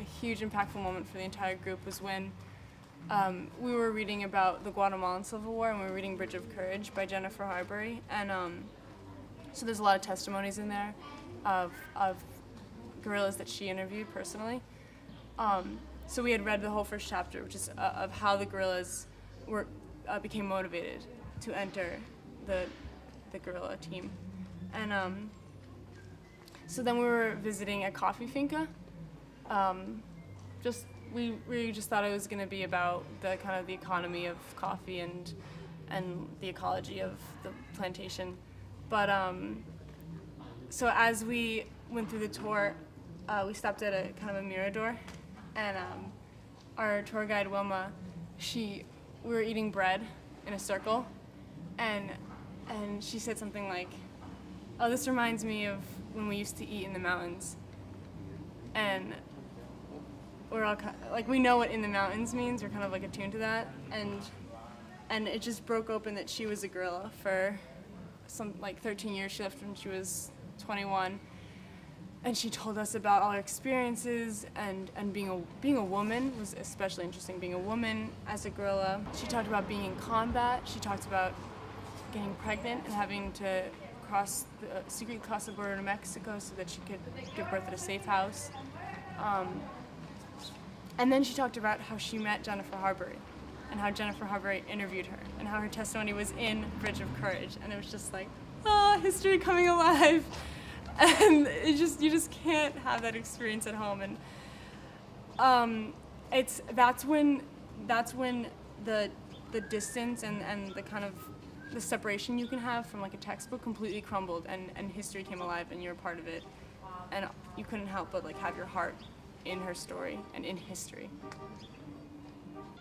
a huge impactful moment for the entire group was when we were reading about the Guatemalan Civil War, and we were reading Bridge of Courage by Jennifer Harbury, and so there's a lot of testimonies in there of guerrillas that she interviewed personally. So we had read the whole first chapter, which is of how the guerrillas became motivated to enter the guerrilla team, and so then we were visiting a coffee finca. We just thought it was going to be about the kind of the economy of coffee and the ecology of the plantation. But so as we went through the tour, we stopped at a kind of a mirador, and our tour guide Wilma, we were eating bread in a circle, and she said something like, "Oh, this reminds me of when we used to eat in the mountains," and we're all like, we know what "in the mountains" means. We're kind of like attuned to that, and it just broke open that she was a guerrilla for some 13 years. She left when she was 21, and she told us about all her experiences, and being a woman was especially interesting. Being a woman as a guerrilla. She talked about being in combat. She talked about getting pregnant and having to secretly cross the border to Mexico so that she could give birth at a safe house. And then she talked about how she met Jennifer Harbury, and how Jennifer Harbury interviewed her, and how her testimony was in Bridge of Courage, and it was just like, history coming alive, and you just can't have that experience at home, and that's when the distance and the kind of the separation you can have from like a textbook completely crumbled, and history came alive, and you're a part of it, and you couldn't help but like have your heart in her story and in history.